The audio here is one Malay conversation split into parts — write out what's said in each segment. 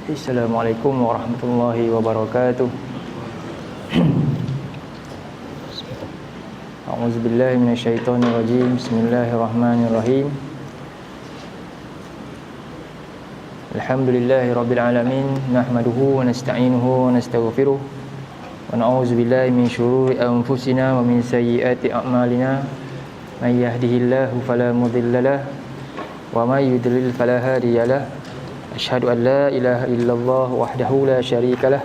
Assalamualaikum warahmatullahi wabarakatuh. A'udzubillahi minasyaitonirrajim. Bismillahirrahmanirrahim. Alhamdulillahirabbil alamin. Nahmaduhu wa nasta'inuhu wa nastaghfiruh. Wa na'udzubillahi min syururi anfusina wa min sayyiati a'malina. May yahdihillahu fala mudhillalah wa may yudlil fala hadiyalah. Asyhadu an la ilaha illallah wahdahu la syarikalah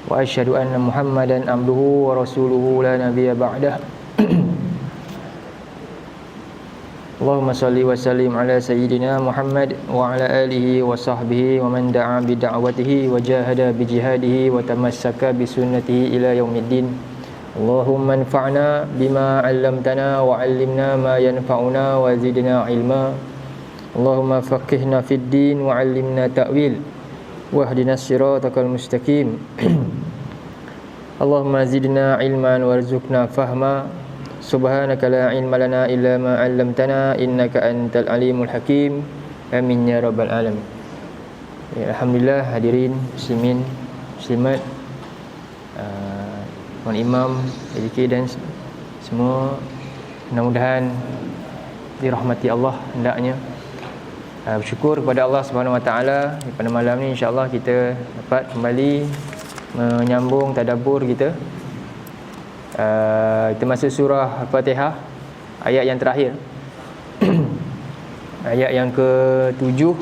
wa asyhadu anna Muhammadan abduhu wa rasuluhu la nabiyya ba'dah. Allahumma salli wa sallim ala sayyidina Muhammad wa ala alihi wa sahbihi wa man da'a bi da'watihi wa jahada bi jihadihi wa tamassaka bi sunnatihi ila yaumiddin. Allahumma anfa'na bima 'allamtana wa 'allimna ma yanfa'una wa zidna ilma. Allahumma faqihna fid din wa 'allimna ta'wil wahdinas siratal mustaqim. Allahumma zidna ilman warzuqna fahma. Subhanaka la ilma lana illa ma 'allamtana innaka antal alimul hakim. Amin ya rabbal alamin. Ya, alhamdulillah hadirin muslimin muslimat, tuan imam, PDK dan semua, mudah-mudahan dirahmati Allah hendaknya. Bersyukur kepada Allah Subhanahu Wa Taala pada malam ni insya-Allah kita dapat kembali menyambung tadabbur kita. Kita masuk surah Al-Fatihah, ayat yang terakhir. Ayat yang ke-7.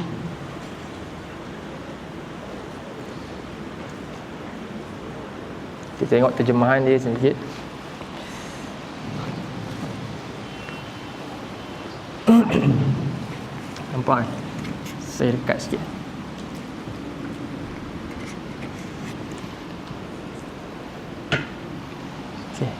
Kita tengok terjemahan dia sedikit. Nampak? Saya dekat sikit. Okey.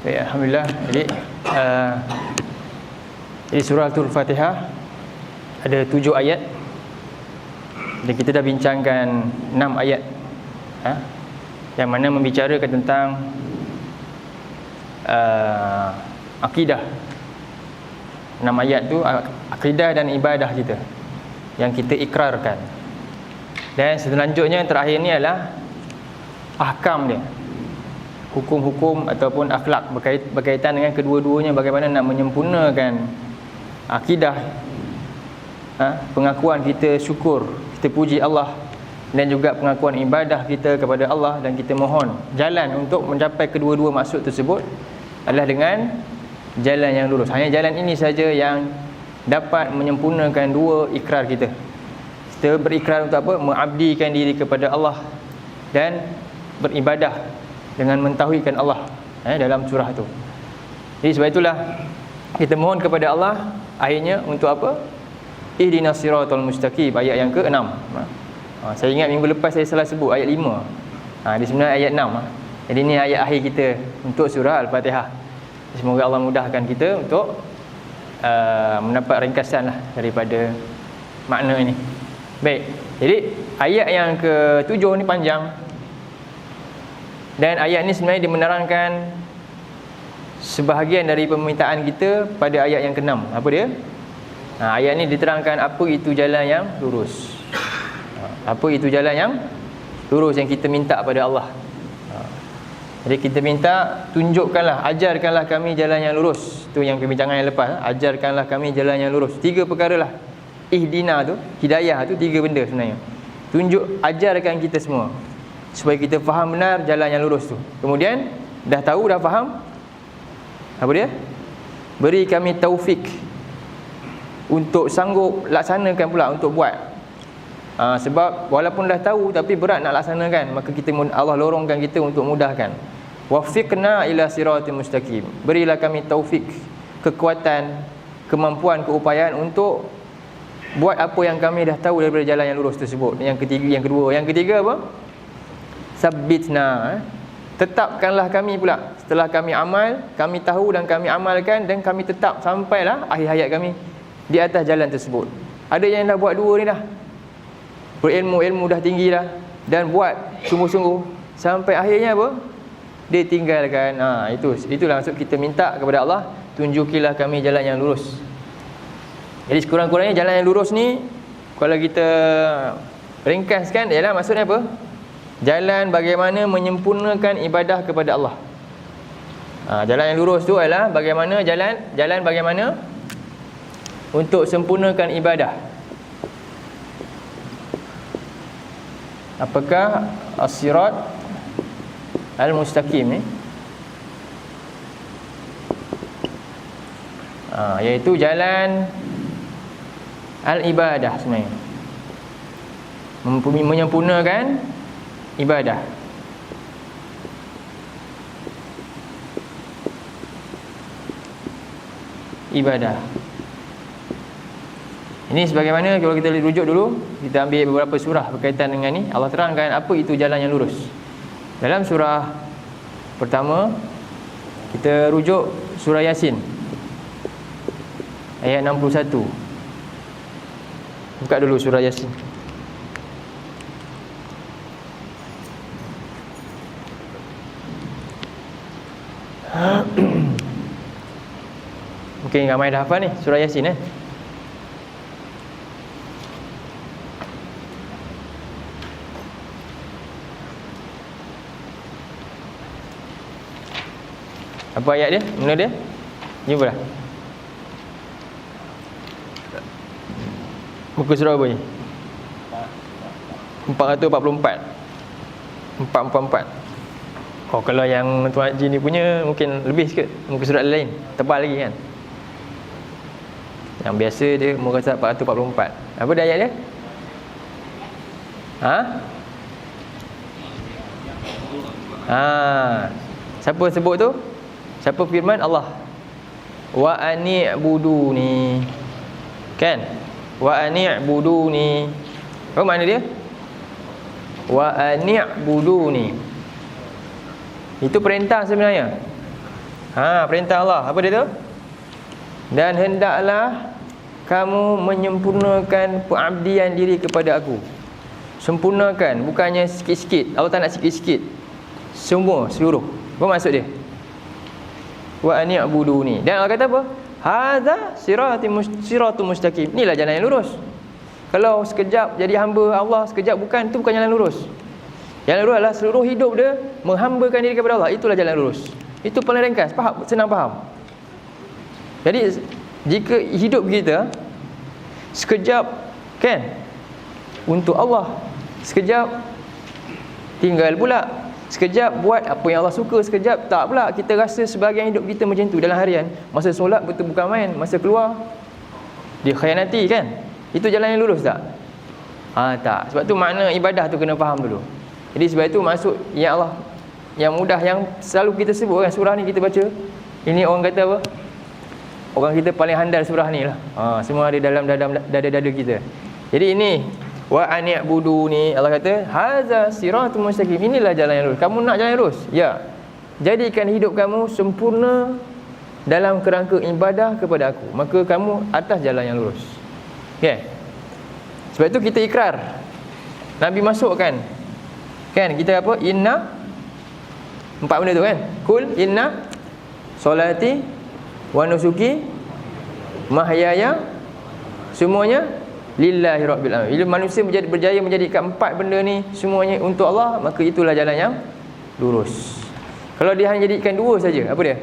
Baik, alhamdulillah. Jadi surah Al-Fatihah ada 7 ayat. Dan kita dah bincangkan 6 ayat yang mana membicarakan tentang akidah. 6 ayat tu akidah dan ibadah kita yang kita ikrarkan. Dan selanjutnya yang terakhir ni adalah ahkam dia, hukum-hukum ataupun akhlak berkaitan dengan kedua-duanya, bagaimana nak menyempurnakan akidah, pengakuan kita syukur, kita puji Allah, dan juga pengakuan ibadah kita kepada Allah, dan kita mohon jalan untuk mencapai kedua-dua maksud tersebut adalah dengan jalan yang lurus. Hanya jalan ini saja yang dapat menyempurnakan dua ikrar kita. Kita berikrar untuk apa? Mengabdikan diri kepada Allah dan beribadah dengan mentauhidkan Allah dalam surah tu. Jadi sebab itulah kita mohon kepada Allah akhirnya untuk apa? Ihdinas siratal mustaqim, ayat yang ke-6. Saya ingat minggu lepas saya salah sebut ayat 5. Dia sebenarnya ayat 6. Jadi ini ayat akhir kita untuk surah Al-Fatihah. Semoga Allah mudahkan kita untuk mendapat ringkasan lah daripada makna ini. Baik. Jadi ayat yang ke-7 ni panjang. Dan ayat ni sebenarnya dia menerangkan sebahagian dari permintaan kita pada ayat yang ke-6. Apa dia? Ayat ni diterangkan apa itu jalan yang lurus. Apa itu jalan yang lurus yang kita minta pada Allah. Jadi kita minta, tunjukkanlah, ajarkanlah kami jalan yang lurus. Itu yang perbincangan yang lepas. Ajarkanlah kami jalan yang lurus. 3 perkara lah. Ihdina tu, hidayah tu 3 benda sebenarnya. Tunjuk, ajarkan kita semua supaya kita faham benar jalan yang lurus tu. Kemudian dah tahu, dah faham, apa dia? Beri kami taufik untuk sanggup laksanakan pula, untuk buat. Sebab walaupun dah tahu tapi berat nak laksanakan, maka Allah lorongkan kita untuk mudahkan. Wafiqna ila siratim mustaqim. Berilah kami taufik, kekuatan, kemampuan, keupayaan untuk buat apa yang kami dah tahu daripada jalan yang lurus tersebut. Yang ketiga apa? Sabbitna. Tetapkanlah kami pula. Setelah kami amal, kami tahu dan kami amalkan, dan kami tetap sampailah akhir hayat kami di atas jalan tersebut. Ada yang dah buat dua ni dah, berilmu dah tinggi dah, dan buat sungguh-sungguh, sampai akhirnya apa? Dia tinggalkan. Itulah maksud kita minta kepada Allah, tunjukilah kami jalan yang lurus. Jadi sekurang-kurangnya jalan yang lurus ni, kalau kita ringkaskan, ialah maksudnya apa? Jalan bagaimana menyempurnakan ibadah kepada Allah. Jalan yang lurus tu adalah bagaimana jalan bagaimana untuk sempurnakan ibadah. Apakah as-sirat al-mustaqim ni? Iaitu jalan al-ibadah sebenarnya, menyempurnakan ibadah. Ini sebagaimana kalau kita rujuk dulu, kita ambil beberapa surah berkaitan dengan ni. Allah terangkan apa itu jalan yang lurus. Dalam surah pertama, kita rujuk surah Yasin ayat 61. Buka dulu surah Yasin. Mungkin ramai dah hafal ni surah Yasin Apa ayat dia? Mana dia? Jumpa dah. Muka surah apa ni? 444. 444. Kalau yang Tuan Haji ni punya mungkin lebih sikit, muka surat lain, tebal lagi kan. Yang biasa dia muka surat 444. Apa dia ayat dia? Siapa sebut tu? Siapa firman? Allah. Wa ani'buduni. Kan? Wa ani'buduni. Apa makna dia? Wa ani'buduni. Itu perintah sebenarnya. Perintah Allah. Apa dia tu? Dan hendaklah kamu menyempurnakan pengabdian diri kepada aku. Sempurnakan, bukannya sikit-sikit. Allah tak nak sikit-sikit. Semua, seluruh. Apa maksud dia? Wa ani'buduni. Dan Allah kata apa? Hadza siratul mustaqim. Inilah jalan yang lurus. Kalau sekejap jadi hamba Allah, sekejap bukan, itu bukan jalan lurus. Jalan lurus adalah seluruh hidup dia menghambakan diri kepada Allah. Itulah jalan lurus. Itu paling ringkas, faham, senang faham. Jadi jika hidup kita sekejap kan untuk Allah, sekejap tinggal pula, sekejap buat apa yang Allah suka, sekejap tak pula, kita rasa sebahagian hidup kita macam tu dalam harian. Masa solat betul bukan main, masa keluar dikhianati kan. Itu jalan yang lurus tak? Tak. Sebab tu makna ibadah tu kena faham dulu. Jadi sebab itu maksud yang Allah yang mudah, yang selalu kita sebut kan, surah ni kita baca, ini orang kata apa? Orang kita paling handal surah ni lah. Semua ada dalam dada-dada kita. Jadi ini wa ani'buduni, Allah kata hadza siratul mustaqim. Inilah jalan yang lurus. Kamu nak jalan yang lurus? Ya. Jadikan hidup kamu sempurna dalam kerangka ibadah kepada aku, maka kamu atas jalan yang lurus. Okay. Sebab itu kita ikrar. Nabi masukkan kan, kita apa? Inna, 4 benda tu kan. Kul inna solati wa nusuki mahyaya, semuanya lillahi rabbil alamin. Bila manusia berjaya menjadikan 4 benda ni semuanya untuk Allah, maka itulah jalan yang lurus. Kalau dia hanya jadikan 2 saja, apa dia?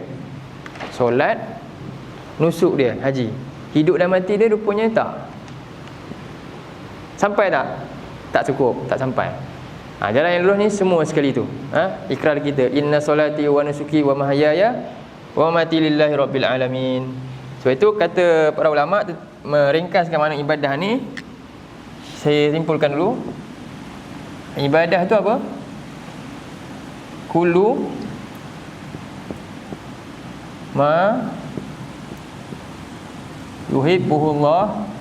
Solat, nusuk dia, haji. Hidup dan mati dia rupanya tak sampai tak? Tak cukup, tak sampai. Jalan yang lurus ni semua sekali tu. Ikrar kita, inna solati wa nusuki wa mahyaya wa mati lillahi rabbil alamin. Sebab itu kata para ulama meringkaskan makna ibadah ni, saya simpulkan dulu. Ibadah tu apa? Kullu ma yuhibbuhullah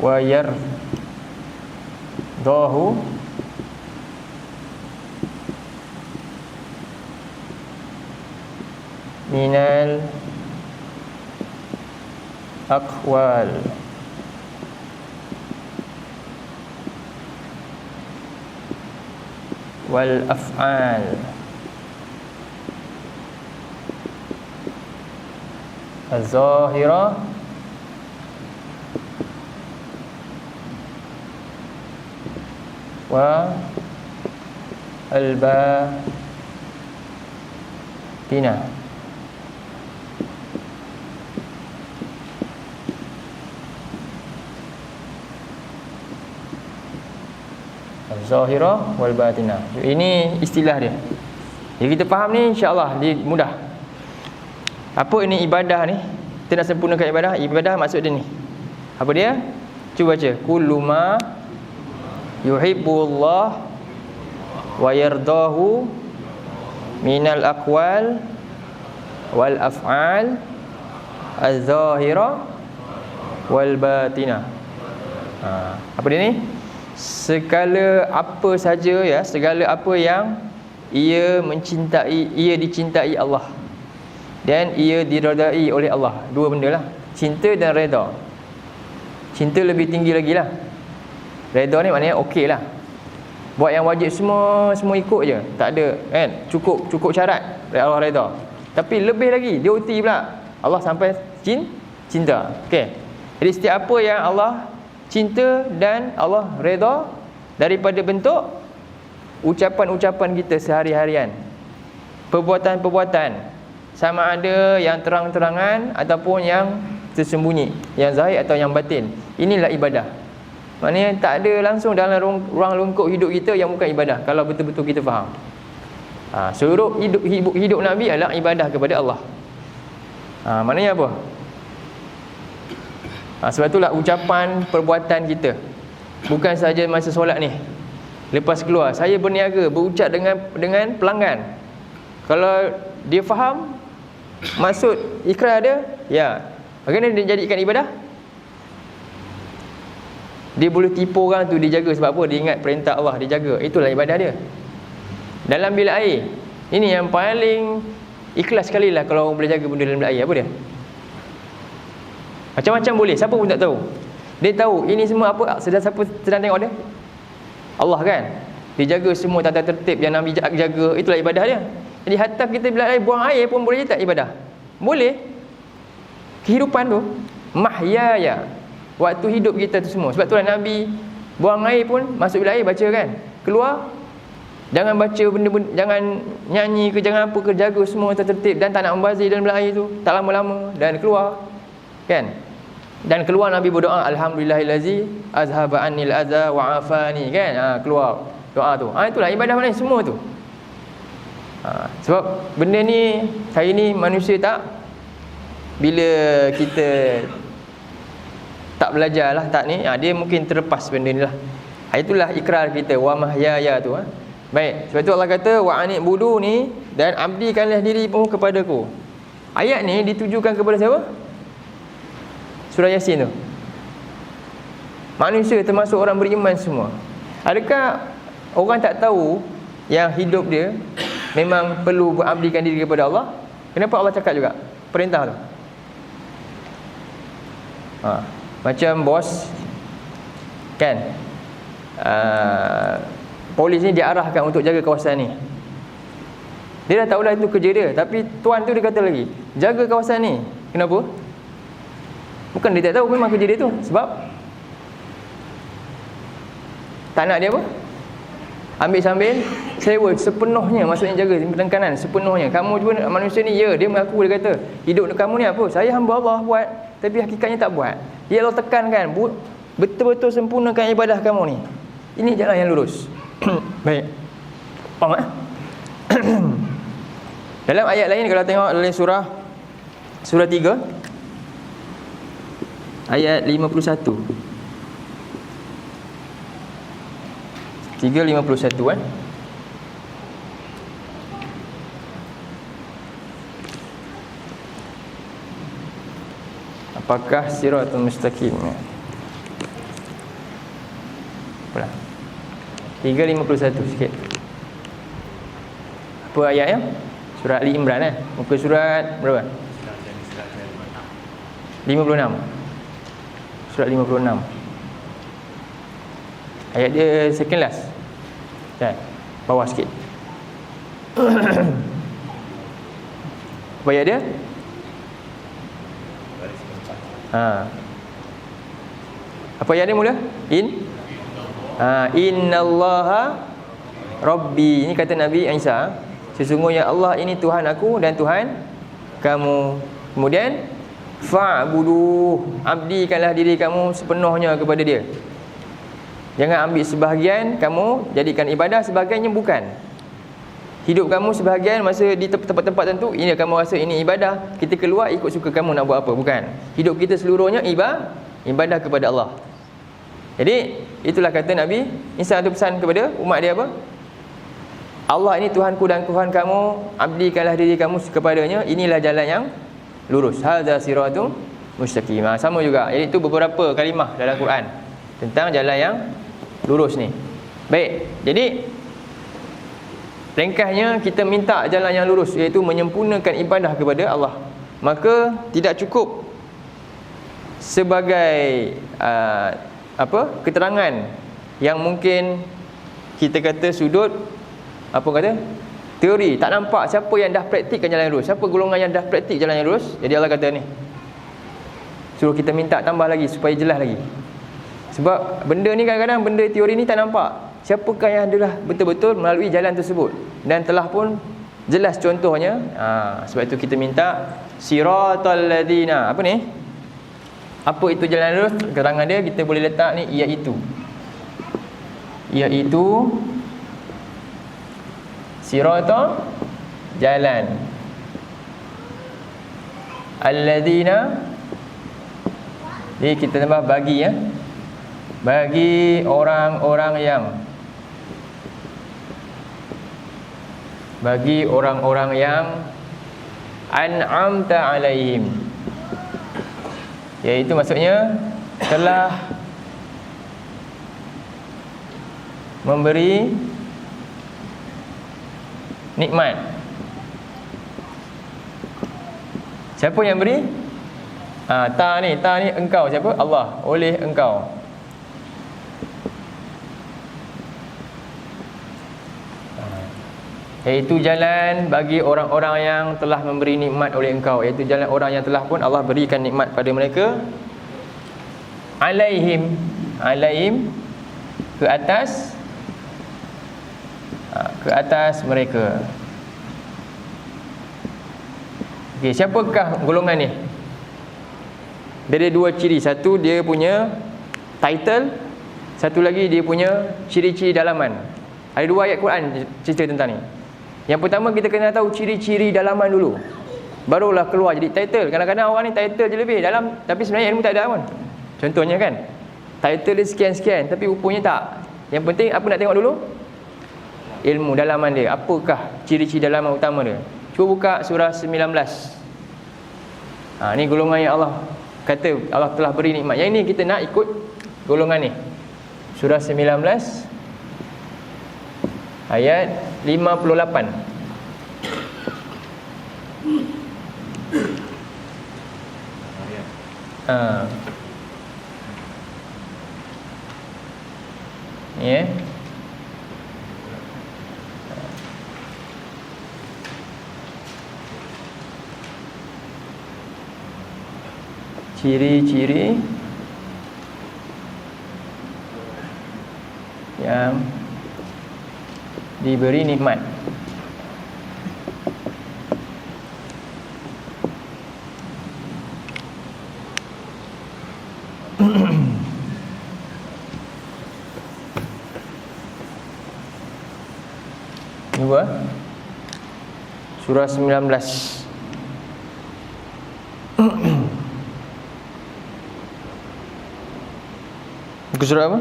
wa yardahu minal aqwal wal af'al az-zahira wa al-batina. Zahira wal batina. Ini istilah dia. Jadi kita faham ni, insya-Allah dia mudah. Apa ini ibadah ni? Kita nak sempurnakan ibadah. Ibadah maksud dia ni. Apa dia? Cuba baca. Kullu ma yuhibbullah wa yardahu minal aqwal wal af'al az-zahira wal batina. Apa dia ni? Segala apa saja ya, segala apa yang ia dicintai Allah dan ia diredai oleh Allah. Dua benda lah, cinta dan redha. Cinta lebih tinggi lagi lah. Redha ni maknanya okey lah, buat yang wajib semua ikut je, tak ada kan, cukup syarat Allah redha. Tapi lebih lagi, dia uti pula Allah sampai cinta. Okey. Jadi setiap apa yang Allah cinta dan Allah redha daripada bentuk ucapan-ucapan kita sehari-harian, perbuatan-perbuatan, sama ada yang terang-terangan ataupun yang tersembunyi, yang zahir atau yang batin. Inilah ibadah. Maknanya tak ada langsung dalam ruang lingkup hidup kita yang bukan ibadah, kalau betul-betul kita faham. Seluruh hidup Nabi adalah ibadah kepada Allah. Maknanya apa? Sebab itulah ucapan perbuatan kita, bukan saja masa solat ni, lepas keluar saya berniaga berucap dengan pelanggan. Kalau dia faham maksud ikrar dia, ya, bagaimana dia jadikan ibadah? Dia boleh tipu orang tu, dia jaga. Sebab apa? Dia ingat perintah Allah, dia jaga. Itulah ibadah dia. Dalam bilik air, ini yang paling ikhlas sekali lah kalau orang boleh jaga benda dalam bilik air. Apa dia? Macam-macam boleh, siapa pun tak tahu. Dia tahu ini semua apa, siapa sedang tengok dia? Allah kan. Dia jaga semua tata tertib yang Nabi jaga. Itulah ibadah dia. Jadi hatta kita bila buang air pun boleh tak ibadah? Boleh. Kehidupan tu mahyaya, waktu hidup kita tu semua. Sebab itulah Nabi buang air pun masuk bilik air baca kan. Keluar jangan baca benda-benda, jangan nyanyi ke, jangan apa ke, jaga semua tata tertib dan tak nak membazir dalam bilik air tu, tak lama-lama, dan keluar kan. Dan keluar Nabi berdoa, alhamdulillahillazi azhaba annil adza wa afani kan. Keluar doa tu. Itulah ibadah mana semua tu. Sebab benda ni hari ni manusia tak, bila kita tak belajar lah, tak ni, dia mungkin terlepas benda ni lah. Itulah ikrar kita, wa mahyaya tu. Baik, sebab tu Allah kata wa anibudu ni, dan abdikanlah dirimu kepadaku. Ayat ni ditujukan kepada siapa? Surah Yasin tu. Manusia termasuk orang beriman semua. Adakah orang tak tahu yang hidup dia memang perlu berabdikan diri kepada Allah? Kenapa Allah cakap juga perintah tu? Macam bos kan, polis ni diarahkan untuk jaga kawasan ni. Dia dah tahulah itu kerja dia, tapi tuan tu dia kata lagi, jaga kawasan ni. Kenapa? Bukan dia tak tahu, memang kerja dia tu. Sebab tak nak dia apa? Ambil sambil sewa sepenuhnya, maksudnya jaga penekanan sepenuhnya. Kamu juga manusia ni, ya, dia mengaku, dia kata hidup kamu ni apa? Saya hamba Allah buat, tapi hakikatnya tak buat. Dia Allah tekankan, betul-betul sempurnakan ibadah kamu ni. Ini jalan yang lurus. Baik. Faham tak? Dalam ayat lain kalau tengok dalam surah 3 ayat 51. 3:51 kan. Apakah siratul mustaqim? Apalah. 3:51 sikit. Apa ayatnya? Surah Ali Imran Muka surat berapa? 56. Surat 56. Ayat dia second last. Kan? Bawah sikit. Apa ayat dia? Apa ayat dia mula? Innallaha Rabbi. Ini kata Nabi Isa, sesungguhnya Allah ini Tuhan aku dan Tuhan kamu. Kemudian fa'budu, abdikanlah diri kamu sepenuhnya kepada dia. Jangan ambil sebahagian kamu jadikan ibadah, sebahagiannya bukan. Hidup kamu sebahagian masa di tempat-tempat tertentu, ini kamu rasa ini ibadah, kita keluar ikut suka kamu nak buat apa, bukan. Hidup kita seluruhnya ibadah kepada Allah. Jadi itulah kata Nabi Isa itu pesan kepada umat dia apa? Allah ini Tuhanku dan Tuhan kamu, abdikanlah diri kamu kepadanya, inilah jalan yang lurus. Hadza siratum mustaqim. Sama juga. Jadi itu beberapa kalimah dalam Quran tentang jalan yang lurus ni. Baik. Jadi ringkasnya kita minta jalan yang lurus, iaitu menyempurnakan ibadah kepada Allah. Maka tidak cukup sebagai keterangan yang mungkin kita kata sudut teori, tak nampak siapa yang dah praktikkan jalan yang lurus, siapa golongan yang dah praktik jalan yang lurus. Jadi Allah kata ni, suruh kita minta tambah lagi supaya jelas lagi. Sebab benda ni kadang-kadang, benda teori ni tak nampak siapakah yang adalah betul-betul melalui jalan tersebut, dan telah pun jelas contohnya. Sebab itu kita minta siratal ladzina. Apa ni? Apa itu jalan lurus? Keterangan dia kita boleh letak ni, iaitu siratal, jalan, alladzina. Jadi kita tambah bagi, bagi orang-orang yang an'amta alaihim, iaitu maksudnya telah memberi nikmat. Siapa yang beri? Ta ni engkau. Siapa? Allah. Oleh engkau. Iaitu jalan bagi orang-orang yang telah memberi nikmat oleh engkau, iaitu jalan orang yang telah pun Allah berikan nikmat pada mereka. Alaihim ke atas mereka. Okey, siapakah golongan ni? Dia ada dua ciri. Satu, dia punya title. Satu lagi, dia punya ciri-ciri dalaman. Ada dua ayat Quran cerita tentang ni. Yang pertama, kita kena tahu ciri-ciri dalaman dulu, barulah keluar jadi title. Kadang-kadang orang ni title je lebih dalam, tapi sebenarnya ilmu tak ada pun. Contohnya kan, title dia sekian-sekian, tapi rupanya tak. Yang penting apa nak tengok dulu? Ilmu dalaman dia. Apakah ciri-ciri dalaman utama dia? Cuba buka surah 19. Ni golongan yang Allah kata Allah telah beri nikmat. Yang ini kita nak ikut golongan ni. Surah 19 ayat 58. Ya. Ciri-ciri yang diberi nikmat. Dua surah 19. Muka surah apa?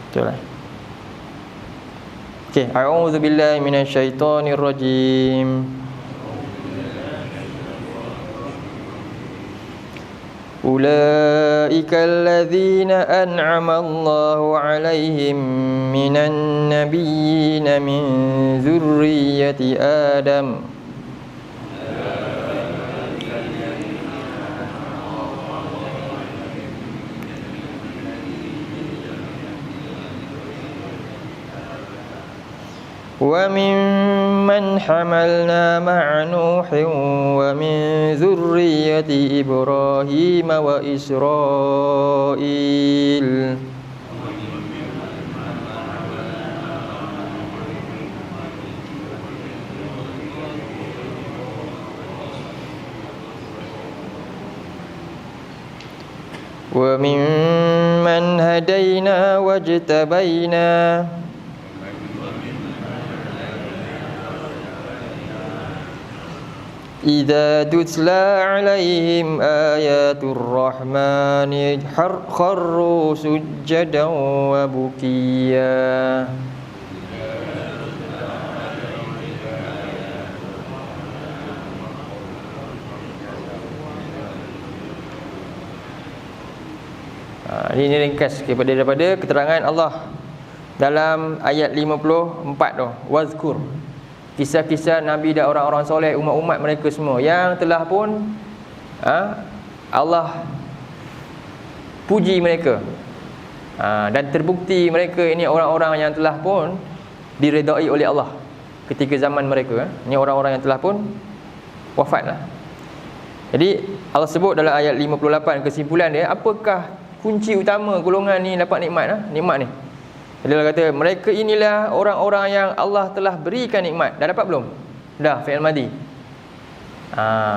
Betul lah. Okay, a'udzu billahi minasyaitonir rajim. Ulaika alladzina an'ama Allahu 'alaihim minan nabiyyin min dzurriyyati Adam. وَمِمَّنْ حَمَلْنَا مَعَ نُوحٍ وَمِنْ ذُرِّيَّةِ إِبْرَاهِيمَ وَإِسْرَائِيلَ. وَمِمَّنْ هَدَيْنَا وَاجْتَبَيْنَا. إِذَا تُتْلَى عَلَيْهِمْ آيَاتُ الرَّحْمَنِ خَرُّوا سُجَّدًا وَبُكِيًّا. Ini ringkas daripada keterangan Allah dalam ayat 54 tu. Wazkur, kisah-kisah Nabi dan orang-orang soleh, umat-umat mereka semua yang telah pun Allah puji mereka, dan terbukti mereka ini orang-orang yang telah pun diredai oleh Allah ketika zaman mereka. Ini orang-orang yang telah pun wafat lah. Jadi Allah sebut dalam ayat 58, kesimpulan dia, apakah kunci utama golongan ni dapat nikmat ni. Jadi Allah kata, mereka inilah orang-orang yang Allah telah berikan nikmat. Dah dapat belum? Dah, fi'il madhi.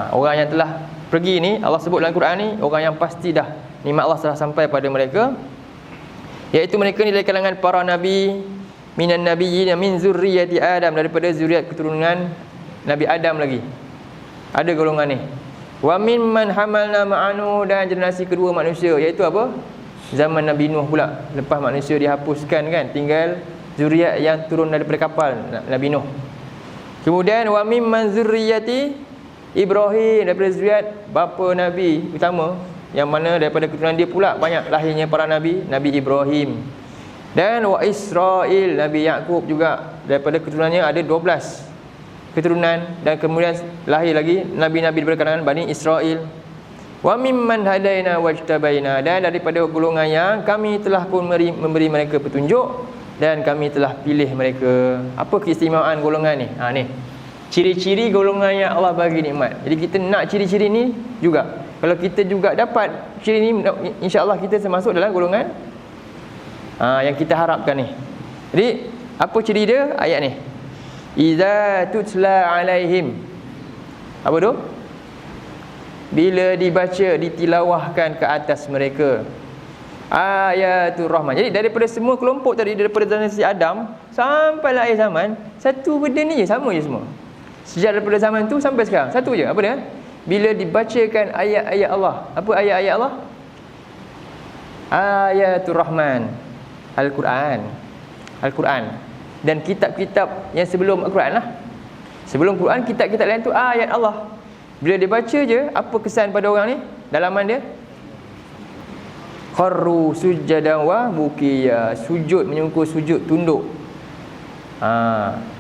Orang yang telah pergi ni, Allah sebut dalam Quran ni, orang yang pasti dah nikmat Allah telah sampai pada mereka, iaitu mereka ni dari kalangan para nabi, minan nabiyyin min zurriyyati Adam, daripada zuriat keturunan Nabi Adam lagi. Ada golongan ni. Wa mimman hamalna ma'anu, dan generasi kedua manusia, iaitu apa? Zaman Nabi Nuh pula. Lepas manusia dihapuskan kan, tinggal zuriat yang turun daripada kapal Nabi Nuh. Kemudian wa mimman zurriyyati Ibrahim, daripada zuriat bapa Nabi utama, yang mana daripada keturunan dia pula banyak lahirnya para nabi, Nabi Ibrahim. Dan wa Israil, Nabi Yaqub juga, daripada keturunannya ada 12 keturunan, dan kemudian lahir lagi nabi-nabi daripada kalangan Bani Israel. Wa mimman hadaina wajtabaina, dan daripada golongan yang kami telah pun memberi mereka petunjuk, dan kami telah pilih mereka. Apa keistimewaan golongan ni? Ni ciri-ciri golongan yang Allah bagi nikmat. Jadi kita nak ciri-ciri ni juga. Kalau kita juga dapat ciri ni, insya-Allah kita termasuk dalam golongan yang kita harapkan ni. Jadi apa ciri dia? Ayat ni, Iza tutla alaihim. Apa tu? Bila dibaca, ditilawahkan ke atas mereka ayatul rahman. Jadi daripada semua kelompok tadi, daripada generasi Adam sampai akhir zaman, satu benda ni je, sama je semua. Sejak daripada zaman tu sampai sekarang, satu je. Apa dia? Bila dibacakan ayat-ayat Allah. Apa ayat-ayat Allah? Ayatul rahman, Al-Quran. Al-Quran dan kitab-kitab yang sebelum Al-Quran lah. Sebelum Quran, kitab-kitab lain tu ayat Allah. Bila dia baca je, apa kesan pada orang ni? Dalaman dia, kharru sujjadan wa bukiya, sujud, menyungkur sujud, tunduk,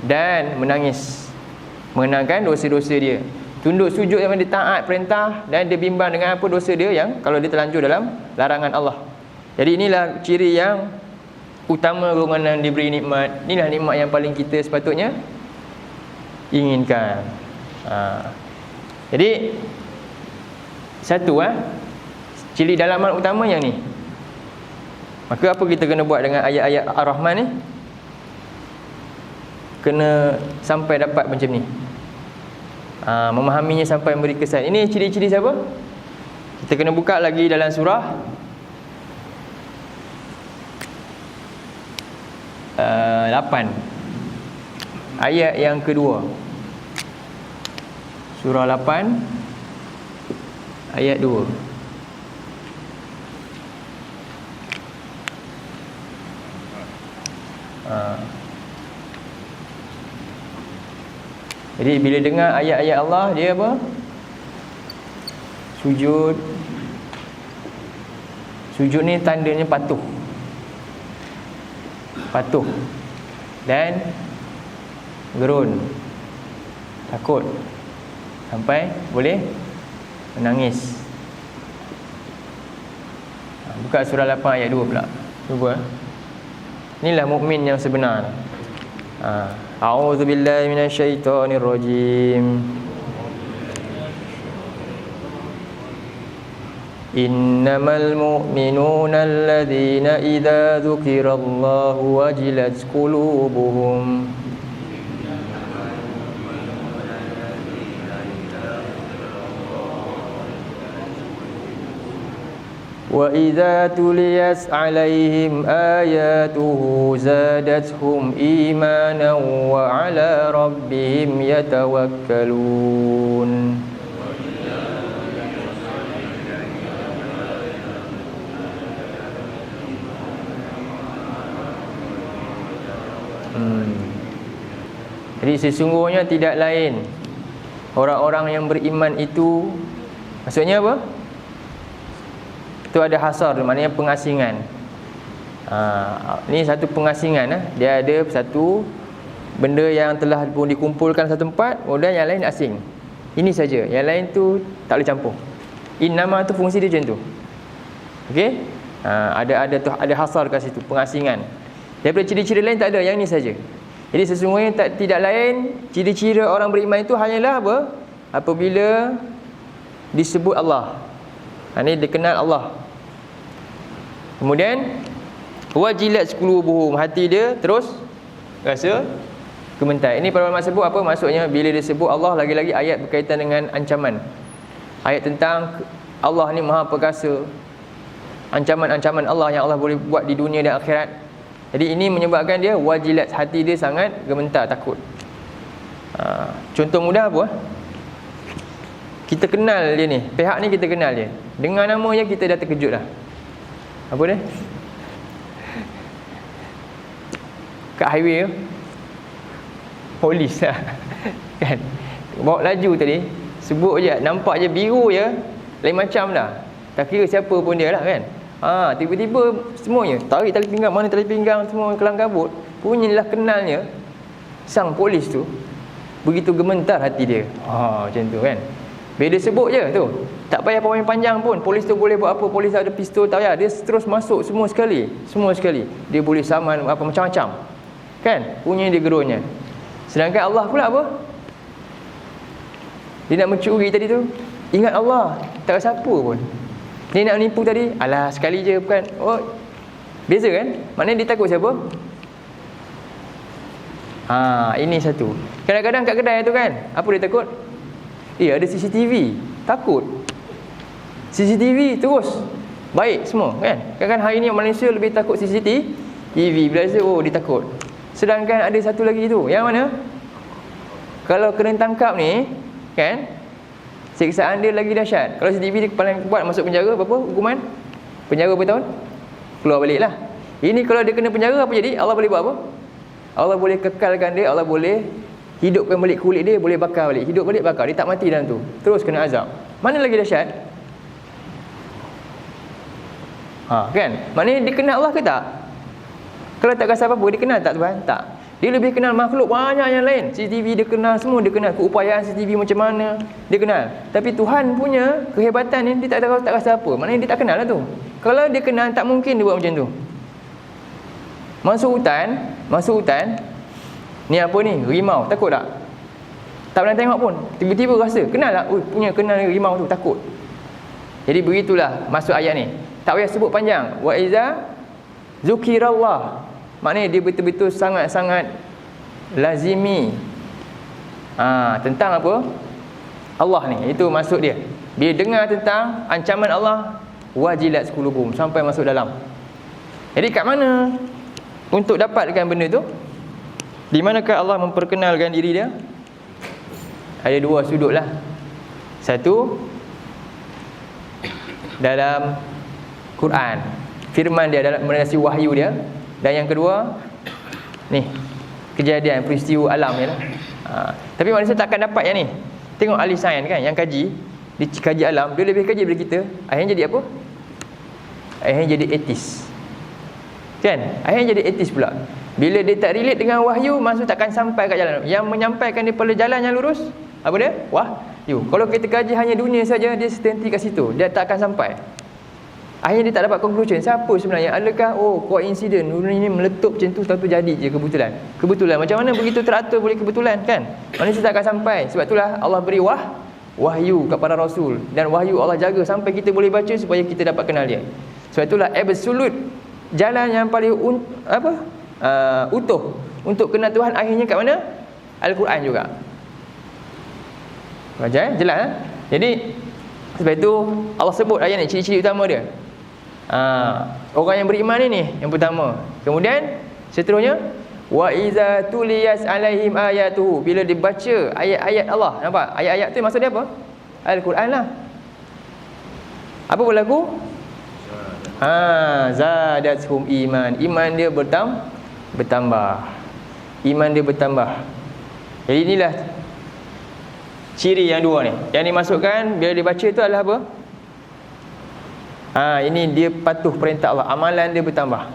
dan menangis, mengenangkan dosa-dosa dia. Tunduk sujud yang dia taat perintah, dan dia bimbang dengan apa dosa dia yang kalau dia terlanjur dalam larangan Allah. Jadi inilah ciri yang utama golongan yang diberi nikmat. Inilah nikmat yang paling kita sepatutnya inginkan. Jadi Satu ciri dalaman utama yang ni. Maka apa kita kena buat dengan ayat-ayat Ar-Rahman ni? Kena sampai dapat macam ni. Memahaminya sampai memberi kesan. Ini ciri-ciri siapa? Kita kena buka lagi dalam surah 8 ayat yang kedua. Surah 8 ayat 2. Jadi bila dengar ayat-ayat Allah, dia apa? Sujud. Sujud ni tandanya patuh. Patuh. Dan gerun. Takut. Sampai boleh menangis. Buka surah 8 ayat 2 pula. Cuba. Inilah mukmin yang sebenar. A'udzu billahi minasyaitonir rajim. Innamal mu'minuna alladzina idza dzukirallahu wajilat qulubuhum wa idza tuliyat 'alaihim ayatuhu zadatuhum imanan wa 'ala rabbihim yatawakkalun. Jadi sesungguhnya tidak lain orang-orang yang beriman itu, maksudnya apa? Itu ada hasar, maknanya pengasingan. Ini satu pengasingan. Dia ada satu benda yang telah pun dikumpulkan satu tempat, kemudian yang lain asing. Ini saja, yang lain tu tak boleh campur. Innama tu fungsi dia macam tu. Okey? Ada hasar kat situ, pengasingan. Daripada ciri-ciri lain tak ada, yang ni saja. Jadi sesungguhnya tidak lain, ciri-ciri orang beriman itu hanyalah apa? Apabila disebut Allah. Ini dikenal Allah. Kemudian wajilat qulubuhum, hati dia terus rasa gemetar. Ini para ulama sebut apa maksudnya bila disebut Allah, lagi-lagi ayat berkaitan dengan ancaman. Ayat tentang Allah ni Maha Perkasa. Ancaman-ancaman Allah yang Allah boleh buat di dunia dan akhirat. Jadi ini menyebabkan dia wajilat, hati dia sangat gemetar, takut. Contoh mudah apa? Kita kenal dia ni, pihak ni kita kenal dia. Dengar nama je kita dah terkejut dah. Apa dia? Kat highway tu, polis lah. Kan? Bawa laju tadi, sebut je, nampak je biru je, lain macam dah. Tak kira siapa pun dia lah kan. Tiba-tiba semuanya tarik tali pinggang, mana tali pinggang semua kelang kabut. Punyalah kenalnya sang polis tu, begitu gemetar hati dia. Macam tu kan. Bila dia sebut je tu, tak payah pawai panjang pun, polis tu boleh buat apa, polis ada pistol, tak payah, dia terus masuk semua sekali. Dia boleh saman apa macam-macam. Kan? Punya dia gerunnya. Sedangkan Allah pula apa? Dia nak mencuri tadi tu, ingat Allah, tak rasa apa pun. Dia nak menipu tadi, alah sekali je bukan. Beza kan? Maknanya dia takut siapa? Ini satu. Kadang-kadang kat kedai tu kan, apa dia takut? Ada CCTV, takut. CCTV terus baik semua kan. Kadang-kadang hari ni Malaysia lebih takut CCTV. Bila dia takut. Sedangkan ada satu lagi tu, yang mana? Kalau kena tangkap ni kan, siksaan dia lagi dahsyat. Kalau CCTV dia paling buat masuk penjara, berapa hukuman? Penjara berapa tahun? Keluar balik lah. Ini kalau dia kena penjara, apa jadi? Allah boleh buat apa? Allah boleh kekalkan dia, Allah boleh hidupkan balik kulit dia, boleh bakar balik. Hidup balik, bakar. Dia tak mati dalam tu, terus kena azab. Mana lagi dahsyat? Kan? Maknanya dia kenal Allah ke tak? Kalau tak rasa apa-apa, dia kenal tak Tuhan? Tak. Dia lebih kenal makhluk banyak yang lain. CCTV dia kenal semua, dia kenal keupayaan CCTV macam mana, dia kenal. Tapi Tuhan punya kehebatan ni dia tak rasa apa. Maknanya dia tak kenal lah tu. Kalau dia kenal, tak mungkin dia buat macam tu. Masuk hutan, ni apa ni? Rimau, takut tak? Tak pernah tengok pun. Tiba-tiba rasa, kenal tak? Punya kenal rimau tu, takut. Jadi begitulah masuk ayat ni. Tak payah sebut panjang. Wa iza zukirallah. Maknanya dia betul-betul sangat-sangat lazimi tentang apa? Allah ni. Itu maksud dia. Bila dengar tentang ancaman Allah, wajilat qulubuhum, sampai masuk dalam. Jadi kat mana untuk dapatkan benda tu? Di manakah Allah memperkenalkan diri dia? Ada dua sudut lah. Satu, dalam Quran, firman dia, dalam melalui wahyu dia. Dan yang kedua, ni, kejadian, peristiwa alam ni lah. Tapi manusia tak akan dapat yang ni. Tengok ahli sains kan, yang kaji, dia kaji alam, dia lebih kaji daripada kita. Akhirnya jadi apa? Akhirnya jadi etis. Kan? Akhirnya jadi etis pula. Bila dia tak relate dengan wahyu, maksud takkan sampai kat jalan. Yang menyampaikan dia pada jalan yang lurus, apa dia? Wahyu. Kalau kita kaji hanya dunia saja, dia terhenti kat situ, dia tak akan sampai. Akhirnya dia tak dapat conclusion. Siapa sebenarnya? Adakah coincidence, dunia ini meletup macam tu, satu jadi je kebetulan. Kebetulan. Macam mana begitu teratur boleh kebetulan, kan? Manusia tak akan sampai. Sebab itulah Allah beri wahyu kepada Rasul. Dan wahyu Allah jaga sampai kita boleh baca supaya kita dapat kenal dia. Sebab itulah absolute jalan yang paling utuh untuk kenal Tuhan akhirnya kat mana? Al-Quran juga. Macam jelas. Jadi sebab itu Allah sebut ayat ni ciri-ciri utama dia. Orang yang beriman ni yang pertama. Kemudian seterusnya, wa iza tuliyas alaihim ayatuhu, bila dibaca ayat-ayat Allah. Nampak? Ayat-ayat tu maksud dia apa? Al-Quran lah. Apa berlaku? Zadatuhum iman. Iman dia bertambah. Iman dia bertambah. Jadi inilah ciri yang dua ni. Yang dimasukkan bila dibaca tu adalah apa? Ini dia patuh perintah Allah. Amalan dia bertambah.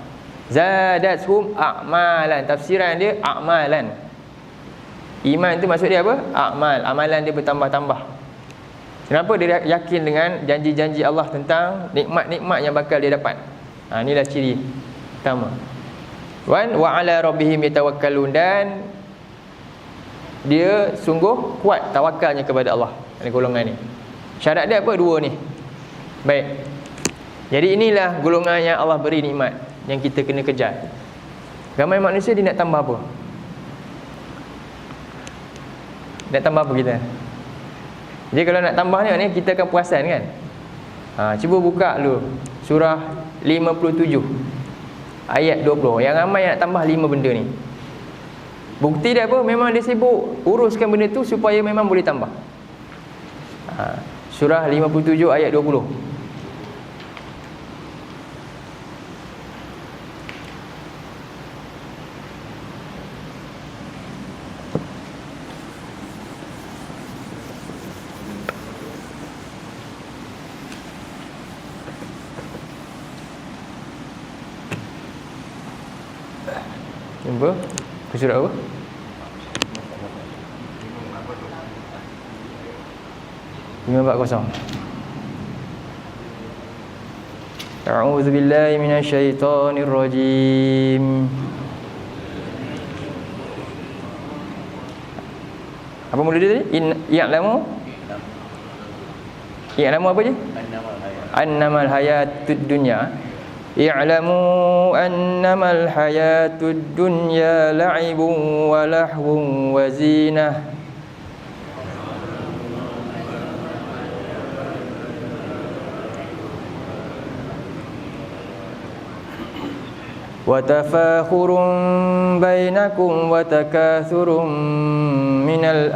Zadatuhum a'malan. Tafsiran dia a'malan. Iman tu maksud dia apa? Amal. Amalan dia bertambah-tambah. Kenapa dia yakin dengan janji-janji Allah tentang nikmat-nikmat yang bakal dia dapat? Inilah ciri pertama. Wa ala rabbihim yatawakkalun, dan dia sungguh kuat tawakalnya kepada Allah. Ada golongan ni. Syarat dia apa? Dua ni. Baik. Jadi inilah golongan yang Allah beri nikmat yang kita kena kejar. Ramai manusia dia nak tambah apa? Nak tambah apa kita? Jadi kalau nak tambah ni kita akan perasan kan. Cuba buka dulu surah 57 ayat 20. Yang ramai yang nak tambah 5 benda ni. Bukti dia apa? Memang dia sibuk uruskan benda tu supaya memang boleh tambah. Surah 57 ayat 20. Jumpa ke surat apa? 540. A'udzu billahi minasyaitonir rajim. Apa mula dia tadi? Ya'lamu apa je? Annamal hayatud dunya. I'lamu annamal hayatud dunya la'ibun wa lahwun wa zinah. Wa tafakhurun bainakum wa takathurun minal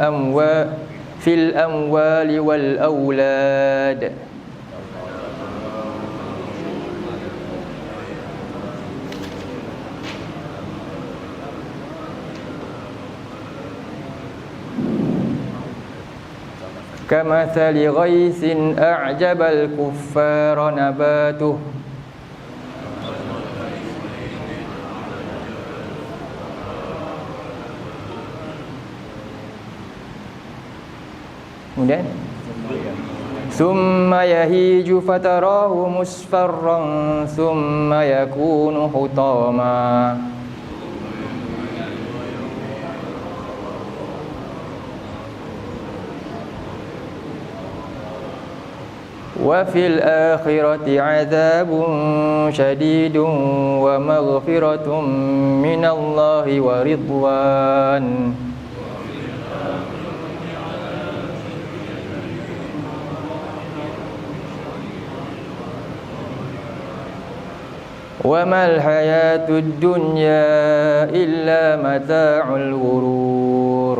fil amwali wal aulad. Kamathali ghaisin a'jabal kuffara nabatuh. Kemudian summa yahiju fatarahu musfarran summa yakunu hutama. Wa fil akhirati 'adzabun syadidun wa maghfiratun minallahi wa ridwan. Wa mal hayatud dunya illa mata'ul ghurur.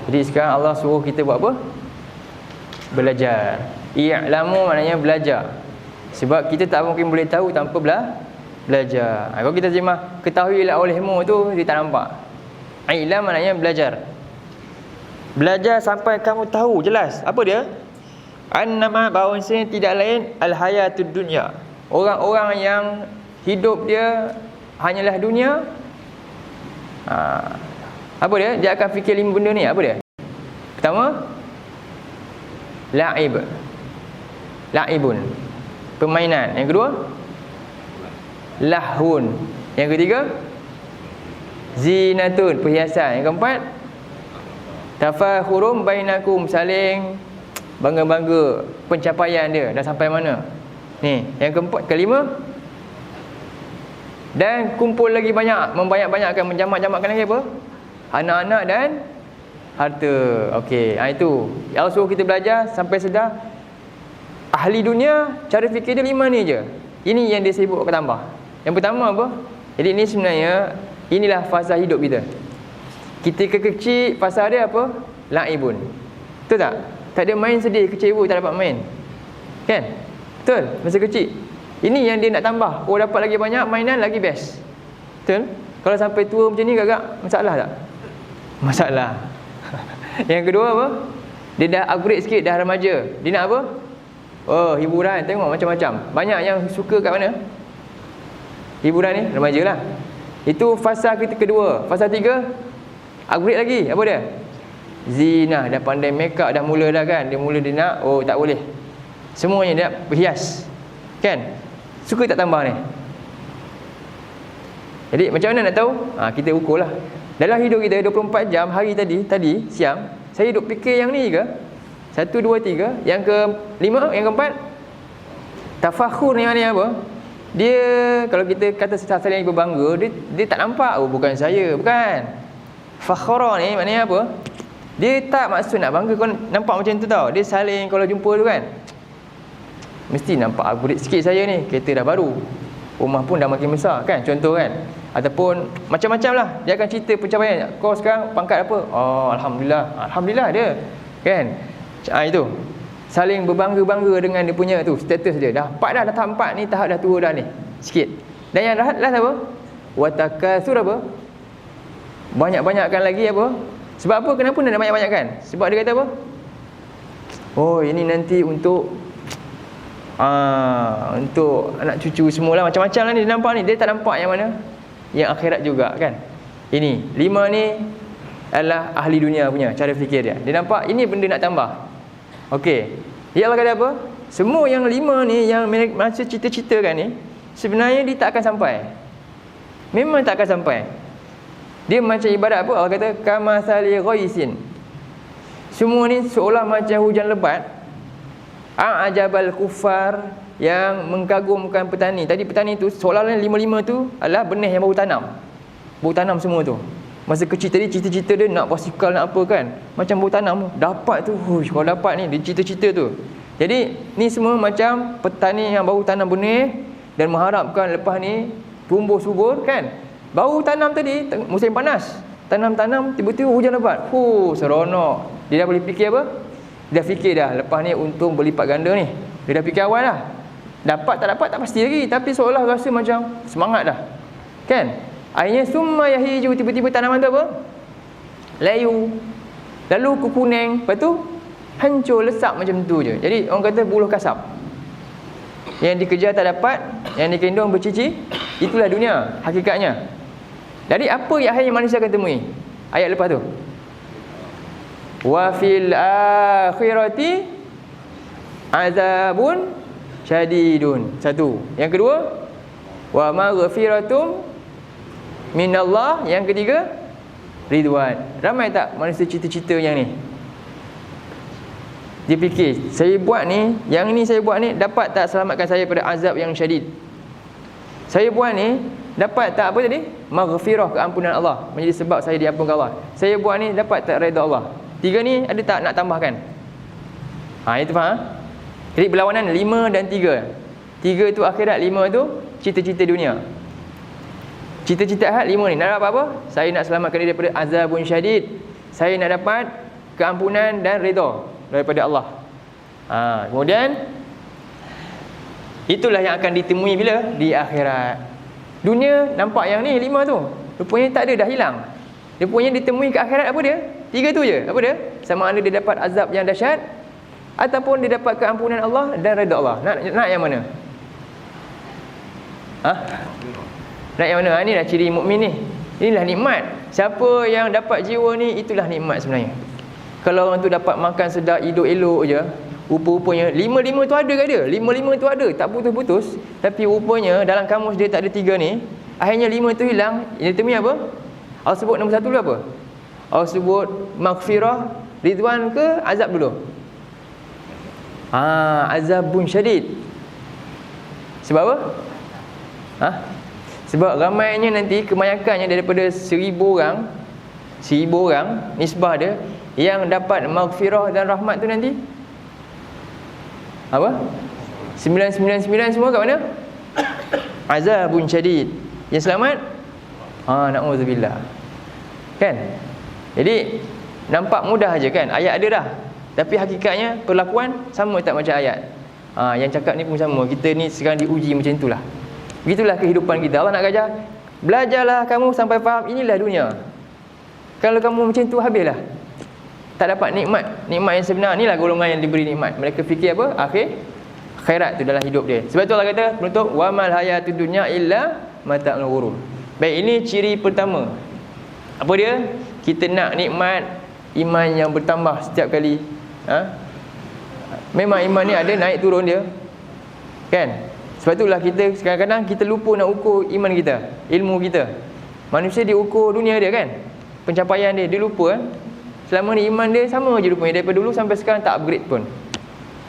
Jadi sekarang Allah suruh kita buat apa? Belajar. I'lamu maknanya belajar. Sebab kita tak mungkin boleh tahu tanpa belajar. Kalau kita terjemah ketahuilah olehmu tu, dia tak nampak. I'lam maknanya belajar. Belajar sampai kamu tahu jelas. Apa dia? Annama bahawasanya tidak lain al-hayatud dunya. Orang-orang yang hidup dia hanyalah dunia. Apa dia? Dia akan fikir 5 benda ni. Apa dia? Pertama, la'ib. La'ibun, permainan. Yang kedua, lahun. Yang ketiga, zinatun, perhiasan. Yang keempat, tafakhurum bainakum, saling bangga-bangga pencapaian dia dah sampai mana. Ni, yang keempat, kelima, dan kumpul lagi banyak, membanyak-banyakkan, menjamak-jamakkan lagi apa? Anak-anak dan harta. Okey, itu Allah suruh kita belajar sampai sedar. Ahli dunia, cara fikir dia 5 ni je. Ini yang dia sibuk tambah. Yang pertama apa? Jadi ini sebenarnya, inilah fasa hidup kita. Kita kecil, fasa dia apa? La'ibun. Betul tak? Tak ada main sedih, kecewa tak dapat main. Kan? Betul? Masa kecil. Ini yang dia nak tambah. Oh, dapat lagi banyak mainan, lagi best. Betul? Kalau sampai tua macam ni agak masalah tak? Masalah. Yang kedua apa? Dia dah upgrade sikit, dah remaja. Dia nak apa? Oh, hiburan. Tengok macam-macam. Banyak yang suka kat mana? Hiburan ni, remaja lah. Itu fasa kita kedua. Fasa 3, upgrade lagi. Apa dia? Zina. Dah pandai make up, dah mula dah kan. Dia mula dia nak, oh tak boleh. Semuanya dia nak berhias. Kan? Suka tak tambah ni? Jadi macam mana nak tahu? Kita ukur lah. Dalam hidup kita 24 jam, hari tadi siang, saya duduk fikir yang ni ke? 1, 2, 3. Yang ke-5, yang ke-4, tafakhur ni maknanya apa? Dia, kalau kita kata saling berbangga, dia tak nampak. Oh, bukan saya, bukan. Fakhara ni maknanya apa? Dia tak maksud nak bangga. Kau nampak macam tu tau. Dia saling kalau jumpa tu kan, mesti nampak upgrade sikit saya ni. Kereta dah baru, rumah pun dah makin besar kan, contoh kan. Ataupun macam-macam lah. Dia akan cerita pencapaian. Kau sekarang pangkat apa? Oh, Alhamdulillah. Alhamdulillah dia kan. Itu saling berbangga-bangga dengan dia punya tu status dia. Dah 4 dah, tahap 4 ni, tahap dah tua dah ni sikit. Dan yang last apa? Watakatsur apa? Banyak-banyakkan lagi apa? Sebab apa? Kenapa nak banyak-banyakkan? Sebab dia kata apa? Oh, ini nanti untuk anak cucu semualah, macam-macam lah ni dia nampak ni. Dia tak nampak yang mana? Yang akhirat juga kan. Ini 5 ni adalah ahli dunia punya cara fikir dia. Dia nampak ini benda nak tambah. Okey. Dia Allah kata apa? Semua yang 5 ni yang masa cita-citakan ni, sebenarnya dia tak akan sampai. Memang tak akan sampai. Dia macam ibarat apa? Allah kata kamathali ghaisin. Semua ni seolah macam hujan lebat. A'jabal kuffar, yang mengagumkan petani. Tadi petani tu seolah-olah 5 tu adalah benih yang baru tanam. Baru tanam semua tu. Masa kecil tadi cita-cita dia nak basikal, nak apa kan, macam baru tanam. Dapat tu, kalau dapat ni, dia cita-cita tu. Jadi ni semua macam petani yang baru tanam benih dan mengharapkan lepas ni tumbuh subur kan. Baru tanam tadi, musim panas, tanam-tanam, tiba-tiba hujan lebat. Seronok. Dia dah boleh fikir apa? Dia dah fikir dah, lepas ni untung berlipat ganda ni. Dia dah fikir awal lah. Dapat tak dapat tak pasti lagi, tapi seolah rasa macam semangat dah. Kan? Akhirnya summa yahiju, tiba-tiba tanaman tu apa? Layu. Lalu kuning, lepas tu hancur, lesak macam tu je. Jadi orang kata buluh kasap. Yang dikejar tak dapat, yang dikendong bercici, itulah dunia hakikatnya. Jadi apa yang akhirnya manusia akan temui? Ayat lepas tu. Wa fil akhirati azabun syadidun. Satu. Yang kedua, wa maghfiratum minallah. Yang ketiga, ridwan. Ramai tak manusia cita-cita yang ni? Dia fikir, saya buat ni, yang ni saya buat ni dapat tak selamatkan saya pada azab yang syadid? Saya buat ni dapat tak apa tadi? Maghfirah, keampunan Allah, menjadi sebab saya diampunkan Allah. Saya buat ni dapat tak redha Allah? 3 ni ada tak nak tambahkan? Itu faham? Jadi berlawanan 5 dan 3. 3 tu akhirat, 5 tu cita-cita dunia. Cita-cita ahad 5 ni nak dapat apa? Saya nak selamatkan diri daripada azabun syadid. Saya nak dapat keampunan dan redha daripada Allah. Kemudian itulah yang akan ditemui bila? Di akhirat. Dunia nampak yang ni 5 tu, rupanya tak ada, dah hilang. Rupanya ditemui ke akhirat apa dia? 3 tu je. Apa dia? Sama ada dia dapat azab yang dahsyat ataupun dia dapat keampunan Allah dan redha Allah. Nak yang mana? Nak yang mana? Inilah ciri mukmin ni. Inilah nikmat. Siapa yang dapat jiwa ni, itulah nikmat sebenarnya. Kalau orang tu dapat makan sedap, hidup elok je, rupa-rupanya 5 tu ada ke dia? 5 tu ada, tak putus-putus. Tapi rupanya dalam kamus dia tak ada 3 ni. Akhirnya 5 tu hilang. Ini temui apa? Allah sebut nombor 1 dulu apa? Allah sebut maghfirah, ridwan ke azab dulu? Azabun syadid. Sebab apa? Sebab ramainya nanti kebanyakannya daripada 1000 orang nisbah dia yang dapat maghfirah dan rahmat tu nanti apa? 999 semua kat mana? Azabun syadid. Yang selamat? Na'udzubillah. Kan? Jadi nampak mudah aja kan? Ayat ada dah. Tapi hakikatnya perlakuan sama tak macam ayat. Yang cakap ni pun sama. Kita ni sekarang diuji macam itulah. Begitulah kehidupan kita. Allah nak ajar, belajarlah kamu sampai faham inilah dunia. Kalau kamu macam tu, habislah. Tak dapat nikmat yang sebenar. Inilah golongan yang diberi nikmat. Mereka fikir apa? Akhirat tu dalam hidup dia. Sebab tu Allah kata penutup, wa mal hayatud dunya illa mata'ul ghurur. Baik, ini ciri pertama. Apa dia? Kita nak nikmat iman yang bertambah setiap kali. Memang iman ni ada naik turun dia. Kan? Sebab itulah kita kadang-kadang kita lupa nak ukur iman kita, ilmu kita. Manusia diukur dunia dia kan, pencapaian dia lupa. Selama ni iman dia sama je rupanya, daripada dulu sampai sekarang tak upgrade pun.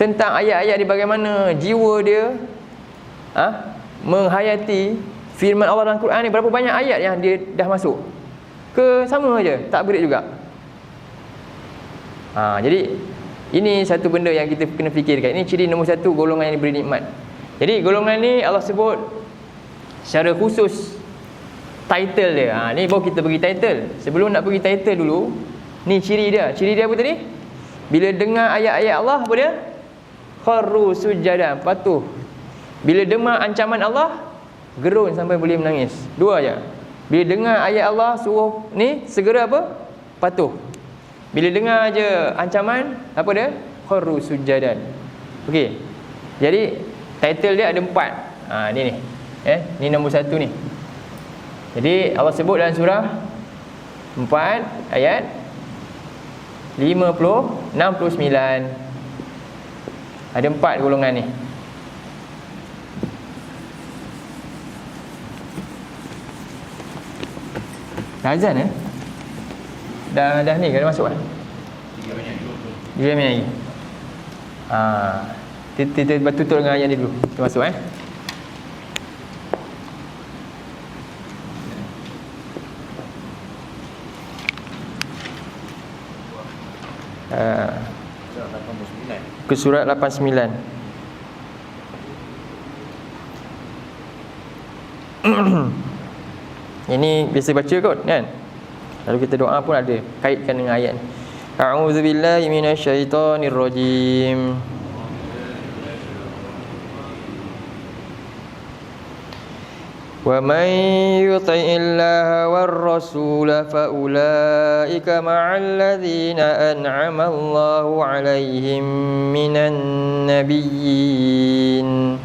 Tentang ayat-ayat dia, bagaimana jiwa dia menghayati firman Allah dalam Quran ni, berapa banyak ayat yang dia dah masuk ke sama je, tak upgrade juga. Jadi ini satu benda yang kita kena fikirkan. Ini ciri nombor 1 golongan yang diberi nikmat. Jadi golongan ni Allah sebut secara khusus title dia. Ni baru kita bagi title. Sebelum nak bagi title dulu, ni ciri dia. Ciri dia apa tadi? Bila dengar ayat-ayat Allah, apa dia? Kharru sujadan, patuh. Bila dengar ancaman Allah, gerun sampai boleh menangis. 2 aja. Bila dengar ayat Allah suruh ni, segera apa? Patuh. Bila dengar aje ancaman, apa dia? Kharru sujadan. Okey. Jadi title dia ada 4. Ni. Ni nombor 1 ni. Jadi Allah sebut dalam surah 4 ayat 69. Ada 4 golongan ni. Dah azan Dah ni kan masuk 3 minit lagi. Kita tutup dengan ayat ni dulu. Kita masuk ke surat 89. Ini biasa baca kot kan. Lalu kita doa pun ada kaitkan dengan ayat ni. A'udzubillahi minasyaitonirrajim. Wa man yuti'illah war rasul fa ulaika ma'al ladzina an'ama Allahu 'alaihim minan nabiyyin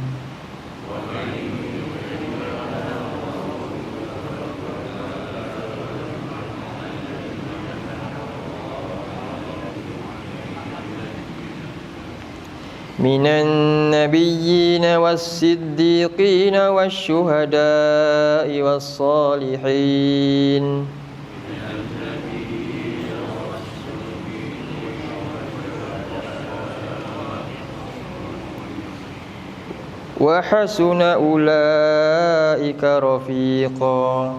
minan nabiyyin was-siddiqin wasyuhada'i was-salihin wa hasuna ulaika rafiqa.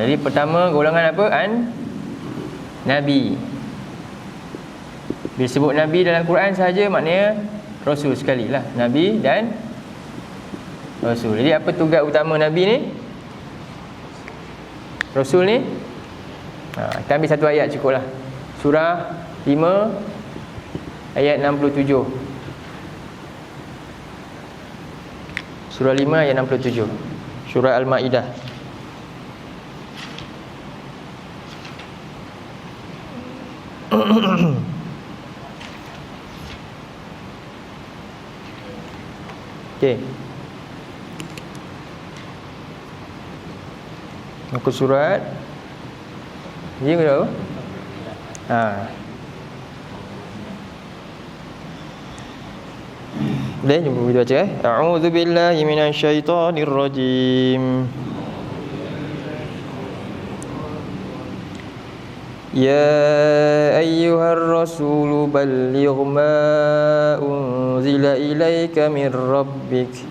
Jadi pertama golongan apa? Nabi. Bila sebut Nabi dalam Quran sahaja maknanya Rasul sekali lah. Nabi dan Rasul. Jadi apa tugas utama Nabi ni? Rasul ni? Kita ambil satu ayat cukup lah. Surah 5 ayat 67. Surah 5 ayat 67. Surah Al-Ma'idah. Okey. Muka surat. Dia ke tahu? Boleh jumpa kita baca A'udzu billahi minasyaitonir rajim. Ya ayyuhar rasul balligh ma unzila ilaika min rabbik.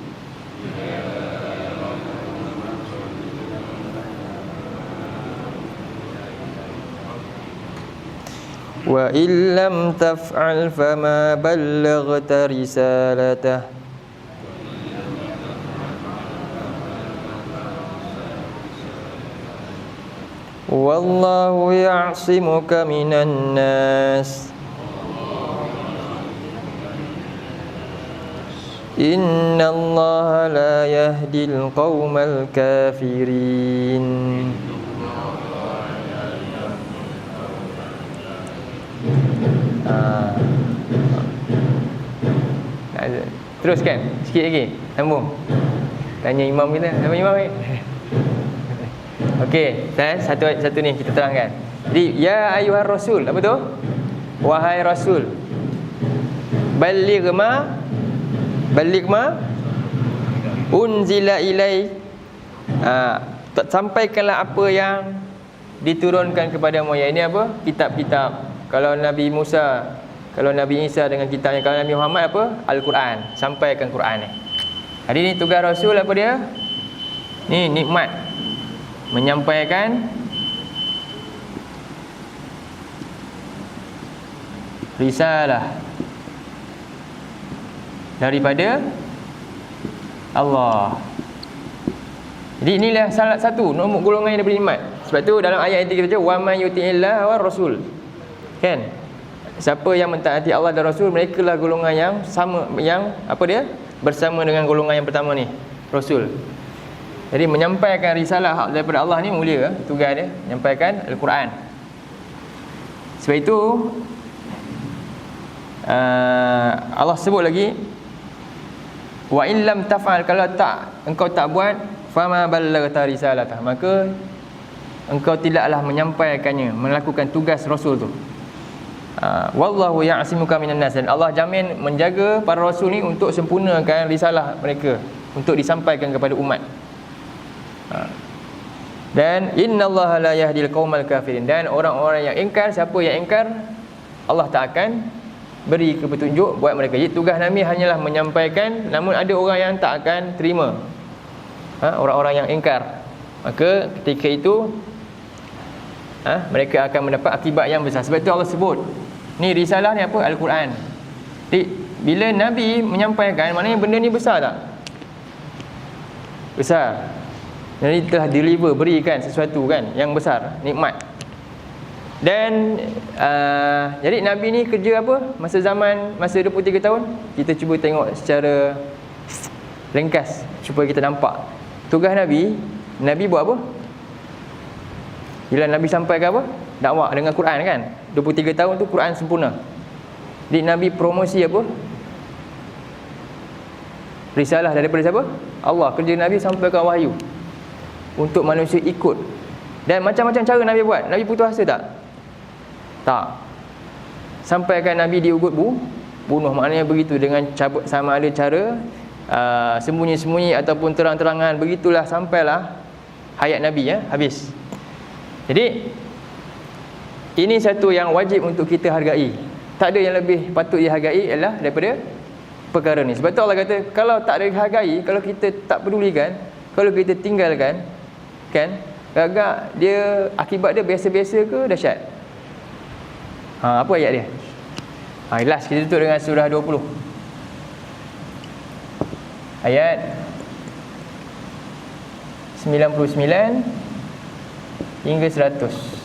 Wa illam taf'al fama ballaghta risalatah. Wallahu ya'simuka minan nas. Innallaha la yahdil qaumal kafirin. Teruskan sikit lagi. Sambung. Tanya imam kita. Nama imam ni. Okey, satu ni kita terangkan. Jadi ya ayyuhar rasul, apa tu? Wahai rasul. Balligh ma unzila ilai. Sampaikanlah apa yang diturunkan kepadamu. Ya, ini apa? Kitab-kitab. Kalau Nabi Musa, kalau Nabi Isa dengan kitabnya, kalau Nabi Muhammad apa? Al-Quran. Sampaikan Quran ni. Hari ni tugas Rasul apa dia? Ni nikmat. Menyampaikan risalah daripada Allah. Jadi inilah salah satu nombor golongan yang daripada nikmat. Sebab tu dalam ayat yang kita baca, wa may yuti'illah wa rasul. Kan? Siapa yang mentaati Allah dan Rasul, mereka lah golongan yang sama, yang apa dia? Bersama dengan golongan yang pertama ni, Rasul. Jadi menyampaikan risalah daripada Allah ni mulia tugas dia, menyampaikan Al-Quran. Sebab itu Allah sebut lagi, wa in lam taf'al, kalau engkau tak buat, fama ballaghta risalatah, maka engkau tidaklah menyampaikannya, melakukan tugas Rasul tu. Wallahu ya'simuka minan nas, dan Allah jamin menjaga para rasul ni untuk sempurnakan risalah mereka, untuk disampaikan kepada umat. Dan innallaha la yahdil qaumal kafirin, dan orang-orang yang ingkar, siapa yang ingkar, Allah tak akan beri petunjuk buat mereka. Jadi tugas Nabi hanyalah menyampaikan, namun ada orang yang tak akan terima, orang-orang yang ingkar. Maka ketika itu mereka akan mendapat akibat yang besar. Sebab itu Allah sebut ni risalah ni apa? Al-Quran. Jadi bila Nabi menyampaikan, maknanya benda ni besar tak? Besar. Jadi telah deliver, berikan sesuatu kan yang besar, nikmat. Dan jadi Nabi ni kerja apa? Masa 23 tahun, kita cuba tengok secara ringkas supaya kita nampak tugas Nabi buat apa? Bila Nabi sampaikan apa? Dakwah dengan Quran kan. 23 tahun tu Quran sempurna. Jadi Nabi promosi apa? Risalah daripada siapa? Allah. Kerja Nabi sampaikan wahyu untuk manusia ikut. Dan macam-macam cara Nabi buat. Nabi putus asa tak? Tak. Sampaikan Nabi diugut bunuh. Maknanya begitu, dengan sama ada cara sembunyi-sembunyi ataupun terang-terangan. Begitulah sampailah hayat Nabi habis. Jadi ini satu yang wajib untuk kita hargai. Tak ada yang lebih patut dihargai ialah daripada perkara ni. Sebab tu Allah kata, kalau tak ada dihargai, kalau kita tak pedulikan, kalau kita tinggalkan, kan, agak dia akibat dia biasa-biasa ke dahsyat? Apa ayat dia? Last kita tutup dengan surah 20. Ayat 99 hingga 100.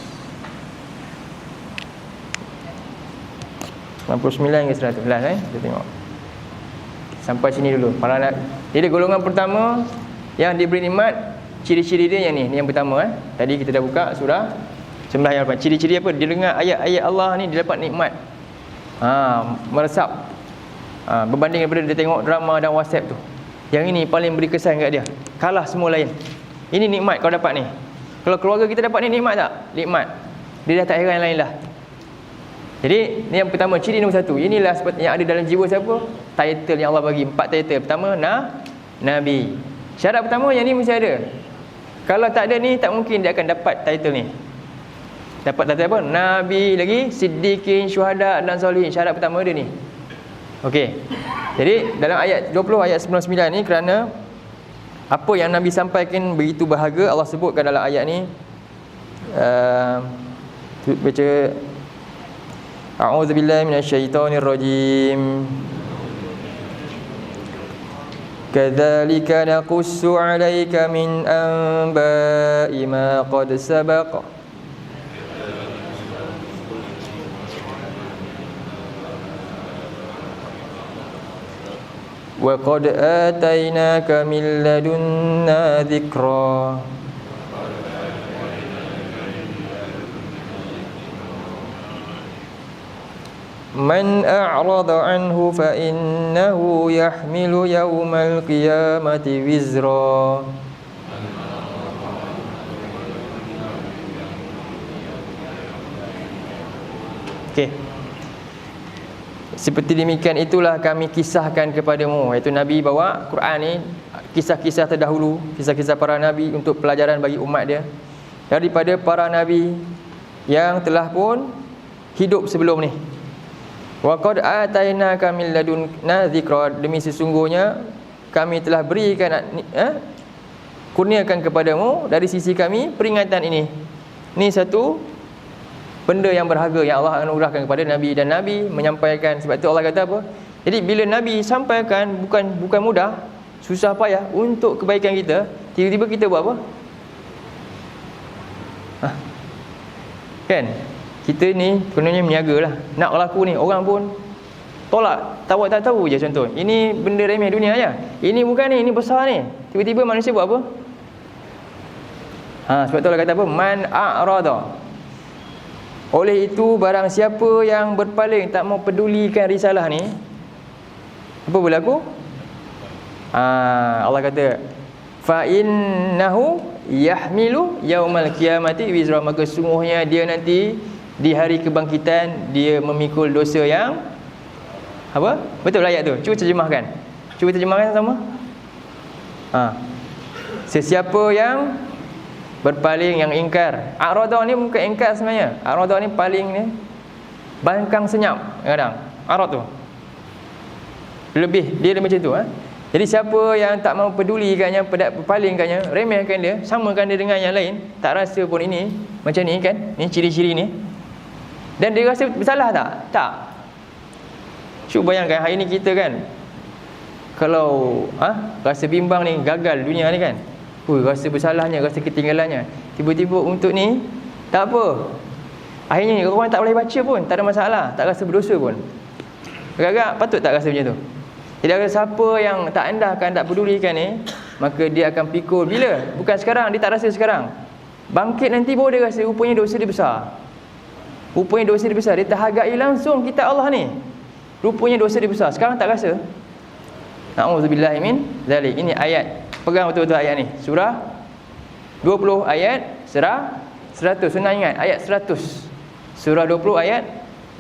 99 hingga 100. Last kita tengok. Sampai sini dulu. Jadi golongan pertama yang diberi nikmat, ciri-ciri dia yang ni yang pertama. Tadi kita dah buka surah 19 ayat 8. Ciri-ciri apa? Dia dengar ayat-ayat Allah ni, dia dapat nikmat. Meresap. Berbanding daripada dia tengok drama dan WhatsApp tu. Yang ini paling beri kesan kat dia. Kalah semua lain. Ini nikmat kau dapat ni. Kalau keluarga kita dapat ni, nikmat tak? Nikmat. Dia dah tak heran lain lah. Jadi ni yang pertama, ciri nombor 1. Inilah yang ada dalam jiwa siapa? Title yang Allah bagi, 4 title. Pertama, Nabi. Syarat pertama yang ni mesti ada. Kalau tak ada ni, tak mungkin dia akan dapat title ni. Dapat title apa? Nabi, lagi Siddiqin, Syuhada dan Solihin. Syarat pertama dia ni. Okey. Jadi dalam ayat 20, ayat 99 ni, kerana apa yang Nabi sampaikan begitu berharga, Allah sebutkan dalam ayat ni. Baca, A'udzubillahi minasyaitonirrajim. Kadzalika naqussu 'alaika min anba'i ma qad sabaqa. Wa qad atainaka min ladunna dzikra. Man a'rada anhu fa innahu yahmilu yawmal qiyamati wizra. Okey. Seperti demikian itulah kami kisahkan kepadamu, iaitu Nabi bawa Quran ni, kisah-kisah terdahulu, kisah-kisah para nabi untuk pelajaran bagi umat dia, daripada para nabi yang telah pun hidup sebelum ni. Wa qad atainaka min ladunna dzikra, demi sesungguhnya kami telah berikan kurniakan kepadamu dari sisi kami peringatan ini. Ini satu benda yang berharga yang Allah anugerahkan kepada Nabi, dan Nabi menyampaikan. Sebab tu Allah kata apa? Jadi bila Nabi sampaikan, bukan mudah, susah payah untuk kebaikan kita, tiba-tiba kita buat apa? Kan? Kita ni kononnya meniagalah. Nak laku ni, orang pun tolak, tak tahu je contoh. Ini benda remeh dunia je. Ini bukan ni, ini besar ni. Tiba-tiba manusia buat apa? Sebab tu Allah kata apa? Man a'rada. Oleh itu barang siapa yang berpaling, tak mau pedulikan risalah ni, apa berlaku? Allah kata fa innahu yahmilu yaumal qiyamati wizra, maka sungguhnya dia nanti di hari kebangkitan dia memikul dosa yang apa? Betul ayat tu. Cuba terjemahkan. Cuba terjemahkan sama. Sesiapa yang berpaling, yang ingkar. A'rada ni bukan ingkar sebenarnya. A'rada ni paling ni bangkang senyap kadang. A'rad tu. Lebih dia macam tu. Jadi siapa yang tak mau pedulikannya, berpalingkannya, remehkan dia, samakan dia dengan yang lain, tak rasa pun ini macam ni kan. Ni ciri-ciri ni. Dan dia rasa bersalah tak? Tak. Cuba bayangkan hari ni kita kan, kalau rasa bimbang ni, gagal dunia ni kan, rasa bersalahnya, rasa ketinggalannya, tiba-tiba untuk ni tak apa, akhirnya orang tak boleh baca pun, tak ada masalah, tak rasa berdosa pun. Agak-agak patut tak rasa macam tu? Jadi ada siapa yang tak andahkan, tak pedulikan ni, maka dia akan pikul. Bila? Bukan sekarang, dia tak rasa sekarang. Bangkit nanti baru dia rasa rupanya dosa dia besar. Rupanya dosa dia besar. Dia terhargai langsung kitab Allah ni, rupanya dosa dia besar. Sekarang tak rasa. Na'udzubillahi min zalik. Ini ayat, pegang betul-betul ayat ni. Surah 20 ayat 100. Senang ingat, ayat 100. Surah 20 ayat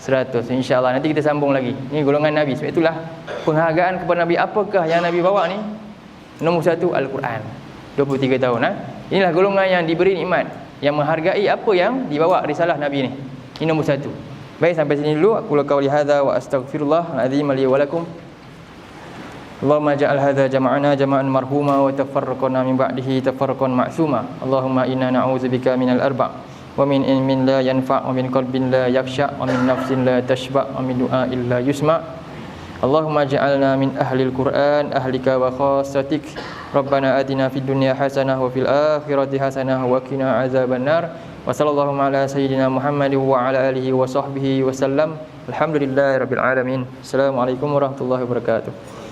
100. InsyaAllah nanti kita sambung lagi. Ini golongan Nabi. Sebab itulah penghargaan kepada Nabi. Apakah yang Nabi bawa ni? Nombor 1, Al-Quran. 23 tahun. Inilah golongan yang diberi nikmat, yang menghargai apa yang dibawa risalah Nabi ni. Ini nombor 1. Baik, sampai sini dulu. Aku qauli hadza wa astaghfirullah al-azim li wa lakum. Allahumma ja'al hadza jama'ana jama'an marhuma wa tafarraqna min ba'dihi tafarraqan ma'suma. Allahumma inna na'udzubika minal arba' wa min ilmin la yanfa' wa min qalbin la yakhsha' wa min nafsin la tashba' wa min du'a'in la yusma'. Allahumma ja'alna min ahlil Qur'an ahlika wa khassatik. Rabbana atina fid dunya hasanah wa fil akhirati hasanah wa qina azabannar. Wa sallallahu ala sayyidina Muhammadin wa ala alihi wa sahbihi wa sallam. Alhamdulillahirabbil alamin. Assalamualaikum warahmatullahi wabarakatuh.